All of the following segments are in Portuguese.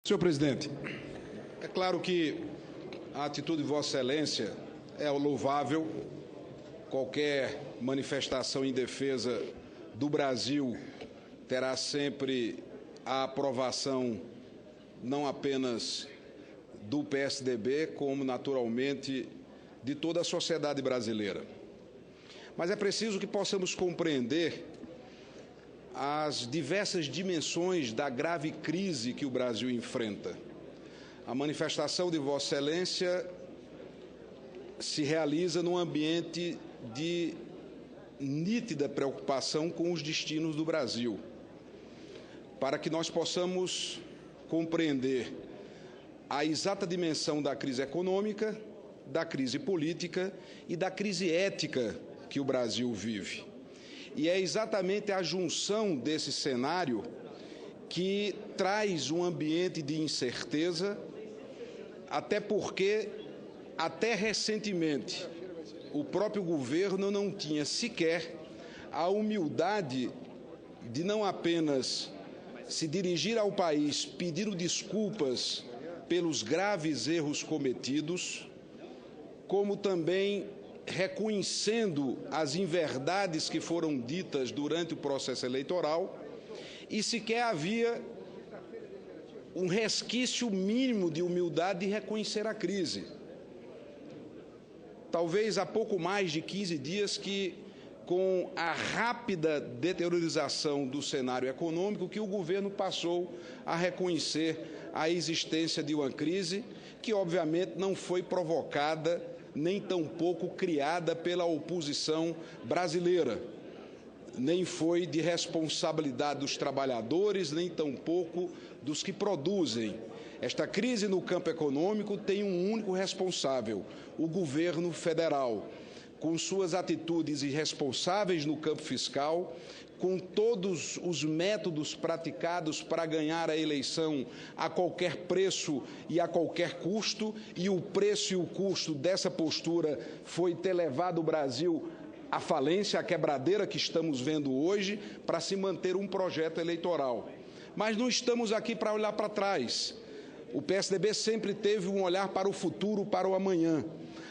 Senhor presidente, é claro que a atitude de Vossa Excelência é louvável. Qualquer manifestação em defesa do Brasil terá sempre a aprovação não apenas do PSDB, como naturalmente de toda a sociedade brasileira. Mas é preciso que possamos compreender as diversas dimensões da grave crise que o Brasil enfrenta. A manifestação de Vossa Excelência se realiza num ambiente de nítida preocupação com os destinos do Brasil, para que nós possamos compreender a exata dimensão da crise econômica, da crise política e da crise ética que o Brasil vive. E é exatamente a junção desse cenário que traz um ambiente de incerteza, até porque, até recentemente, o próprio governo não tinha sequer a humildade de não apenas se dirigir ao país pedindo desculpas pelos graves erros cometidos, como também reconhecendo as inverdades que foram ditas durante o processo eleitoral, e sequer havia um resquício mínimo de humildade de reconhecer a crise. Talvez há pouco mais de 15 dias que, com a rápida deteriorização do cenário econômico, que o governo passou a reconhecer a existência de uma crise que, obviamente, não foi provocada nem tampouco criada pela oposição brasileira, nem foi de responsabilidade dos trabalhadores, nem tampouco dos que produzem. Esta crise no campo econômico tem um único responsável, o governo federal, com suas atitudes irresponsáveis no campo fiscal, com todos os métodos praticados para ganhar a eleição a qualquer preço e a qualquer custo, e o preço e o custo dessa postura foi ter levado o Brasil à falência, à quebradeira que estamos vendo hoje, para se manter um projeto eleitoral. Mas não estamos aqui para olhar para trás. O PSDB sempre teve um olhar para o futuro, para o amanhã.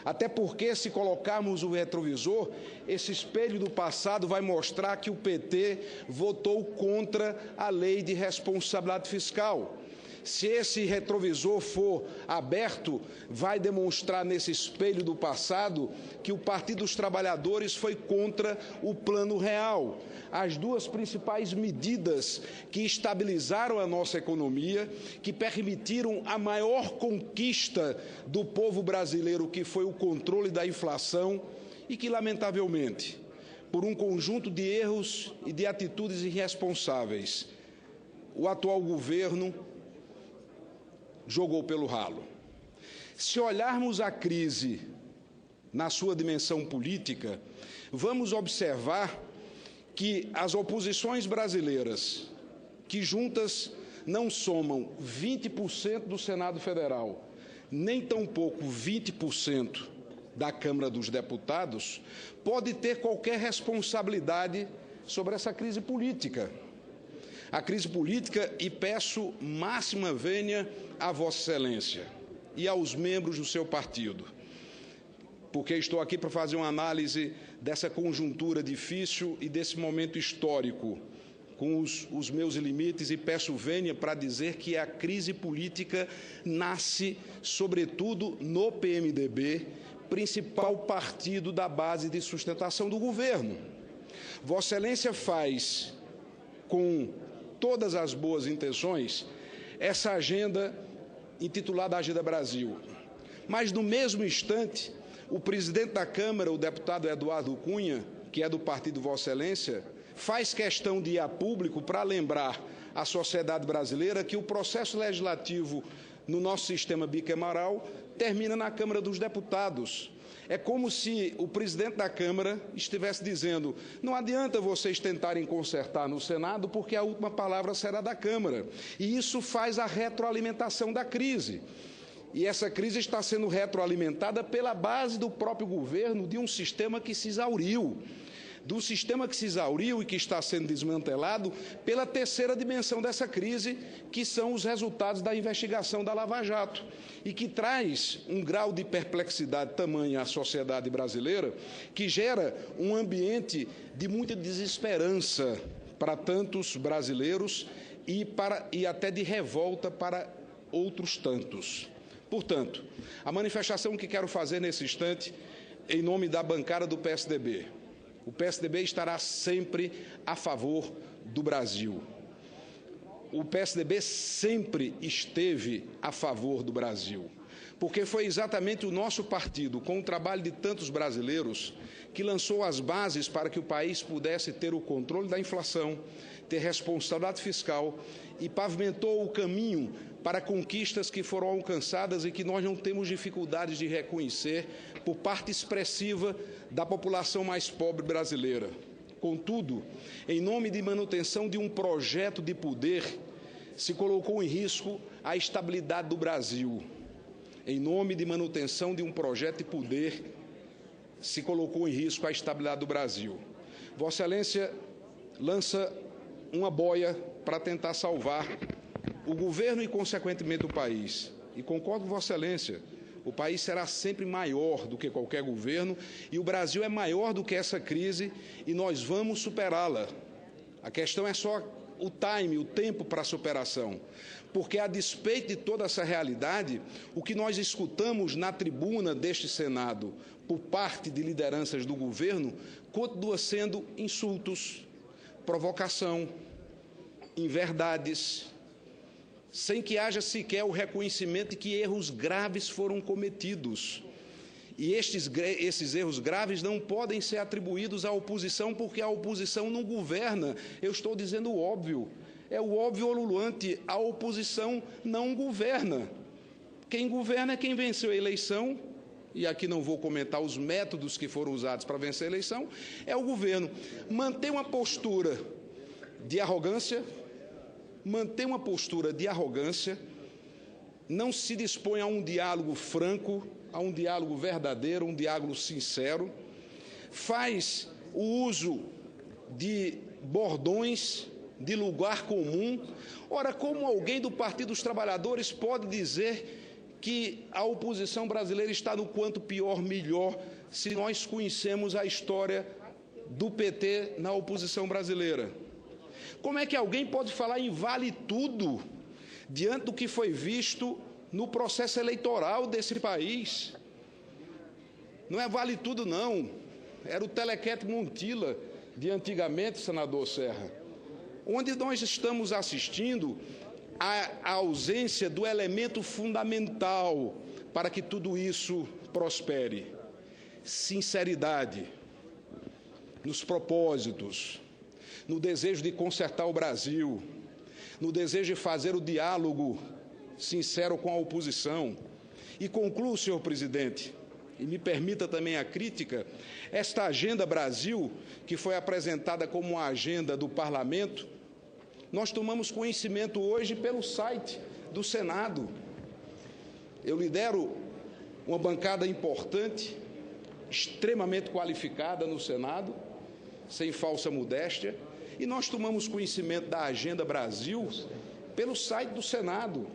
Até porque, se colocarmos o retrovisor, esse espelho do passado vai mostrar que o PT votou contra a lei de responsabilidade fiscal. Se esse retrovisor for aberto, vai demonstrar nesse espelho do passado que o Partido dos Trabalhadores foi contra o Plano Real. As duas principais medidas que estabilizaram a nossa economia, que permitiram a maior conquista do povo brasileiro, que foi o controle da inflação, e que, lamentavelmente, por um conjunto de erros e de atitudes irresponsáveis, o atual governo jogou pelo ralo. Se olharmos a crise na sua dimensão política, vamos observar que as oposições brasileiras, que juntas não somam 20% do Senado Federal, nem tampouco 20% da Câmara dos Deputados, pode ter qualquer responsabilidade sobre essa crise política. A crise política, e peço máxima vênia a Vossa Excelência e aos membros do seu partido, porque estou aqui para fazer uma análise dessa conjuntura difícil e desse momento histórico, com os meus limites, e peço vênia para dizer que a crise política nasce, sobretudo, no PMDB, principal partido da base de sustentação do governo. Vossa Excelência faz, com todas as boas intenções, essa agenda intitulada Agenda Brasil. Mas, no mesmo instante, o presidente da Câmara, o deputado Eduardo Cunha, que é do partido Vossa Excelência, faz questão de ir a público para lembrar à sociedade brasileira que o processo legislativo no nosso sistema bicameral termina na Câmara dos Deputados. É como se o presidente da Câmara estivesse dizendo: não adianta vocês tentarem consertar no Senado, porque a última palavra será da Câmara. E isso faz a retroalimentação da crise. E essa crise está sendo retroalimentada pela base do próprio governo, de um sistema que se exauriu. do sistema que se exauriu e que está sendo desmantelado pela terceira dimensão dessa crise, que são os resultados da investigação da Lava Jato, e que traz um grau de perplexidade tamanha à sociedade brasileira, que gera um ambiente de muita desesperança para tantos brasileiros e até de revolta para outros tantos. Portanto, a manifestação que quero fazer nesse instante, em nome da bancada do PSDB. O PSDB estará sempre a favor do Brasil. O PSDB sempre esteve a favor do Brasil, porque foi exatamente o nosso partido, com o trabalho de tantos brasileiros, que lançou as bases para que o país pudesse ter o controle da inflação, ter responsabilidade fiscal e pavimentou o caminho para conquistas que foram alcançadas e que nós não temos dificuldades de reconhecer por parte expressiva da população mais pobre brasileira. Contudo, em nome de manutenção de um projeto de poder, se colocou em risco a estabilidade do Brasil. Em nome de manutenção de um projeto de poder, se colocou em risco a estabilidade do Brasil. Vossa Excelência lança uma boia para tentar salvar o governo e, consequentemente, o país. E concordo com Vossa Excelência, o país será sempre maior do que qualquer governo e o Brasil é maior do que essa crise e nós vamos superá-la. A questão é só o time, o tempo para a superação. Porque, a despeito de toda essa realidade, o que nós escutamos na tribuna deste Senado por parte de lideranças do governo continua sendo insultos, provocação, inverdades, sem que haja sequer o reconhecimento de que erros graves foram cometidos. E esses erros graves não podem ser atribuídos à oposição, porque a oposição não governa. Eu estou dizendo o óbvio. É o óbvio ululante. A oposição não governa. Quem governa é quem venceu a eleição, e aqui não vou comentar os métodos que foram usados para vencer a eleição, é o governo. Manter uma postura de arrogância, não se dispõe a um diálogo franco, a um diálogo verdadeiro, um diálogo sincero, faz o uso de bordões, de lugar comum. Ora, como alguém do Partido dos Trabalhadores pode dizer que a oposição brasileira está no quanto pior, melhor, se nós conhecemos a história do PT na oposição brasileira? Como é que alguém pode falar em vale tudo diante do que foi visto no processo eleitoral desse país? Não é vale tudo, não. Era o Telequete Montilla de antigamente, senador Serra, onde nós estamos assistindo à ausência do elemento fundamental para que tudo isso prospere. Sinceridade nos propósitos, no desejo de consertar o Brasil, no desejo de fazer o diálogo sincero com a oposição. E concluo, senhor presidente, e me permita também a crítica, esta Agenda Brasil, que foi apresentada como uma agenda do Parlamento, nós tomamos conhecimento hoje pelo site do Senado. Eu lidero uma bancada importante, extremamente qualificada no Senado, sem falsa modéstia, e nós tomamos conhecimento da Agenda Brasil pelo site do Senado.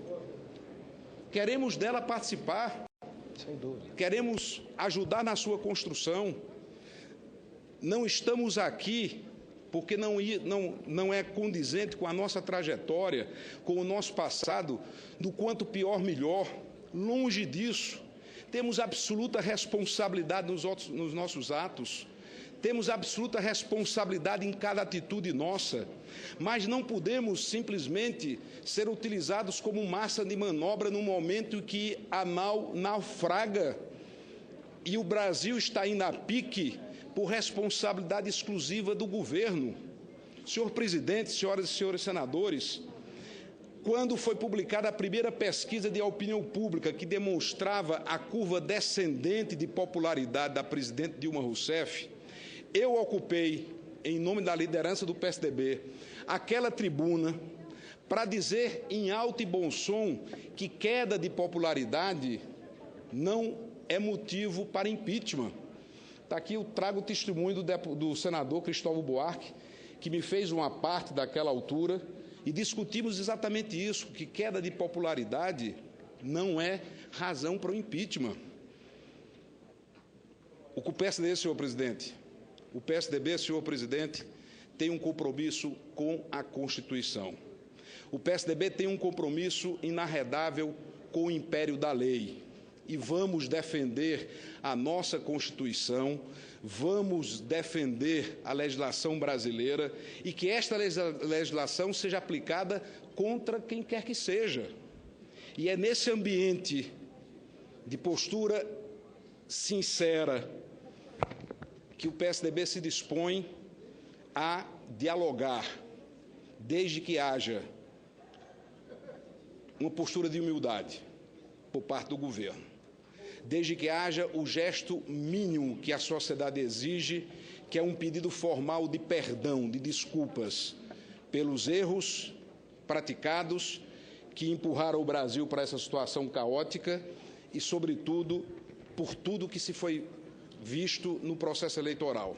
Queremos dela participar, queremos ajudar na sua construção. Não estamos aqui porque não é condizente com a nossa trajetória, com o nosso passado, do quanto pior, melhor. Longe disso. Temos absoluta responsabilidade nos nossos atos. Temos absoluta responsabilidade em cada atitude nossa, mas não podemos simplesmente ser utilizados como massa de manobra no momento em que a nau naufraga e o Brasil está indo a pique por responsabilidade exclusiva do governo. Senhor presidente, senhoras e senhores senadores, quando foi publicada a primeira pesquisa de opinião pública que demonstrava a curva descendente de popularidade da presidente Dilma Rousseff, eu ocupei, em nome da liderança do PSDB, aquela tribuna para dizer em alto e bom som que queda de popularidade não é motivo para impeachment. Está aqui, eu trago o testemunho do senador Cristóvão Buarque, que me fez uma parte daquela altura, e discutimos exatamente isso, que queda de popularidade não é razão para o impeachment. O PSDB, senhor presidente, tem um compromisso com a Constituição. O PSDB tem um compromisso inarredável com o império da lei. E vamos defender a nossa Constituição, vamos defender a legislação brasileira e que esta legislação seja aplicada contra quem quer que seja. E é nesse ambiente de postura sincera que o PSDB se dispõe a dialogar, desde que haja uma postura de humildade por parte do governo, desde que haja o gesto mínimo que a sociedade exige, que é um pedido formal de perdão, de desculpas pelos erros praticados que empurraram o Brasil para essa situação caótica e, sobretudo, por tudo que se foi visto no processo eleitoral.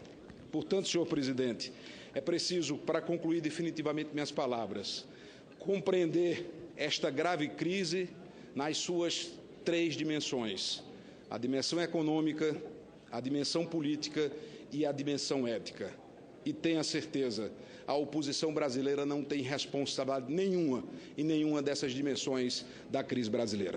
Portanto, senhor presidente, é preciso, para concluir definitivamente minhas palavras, compreender esta grave crise nas suas três dimensões: a dimensão econômica, a dimensão política e a dimensão ética. E tenha certeza, a oposição brasileira não tem responsabilidade nenhuma em nenhuma dessas dimensões da crise brasileira.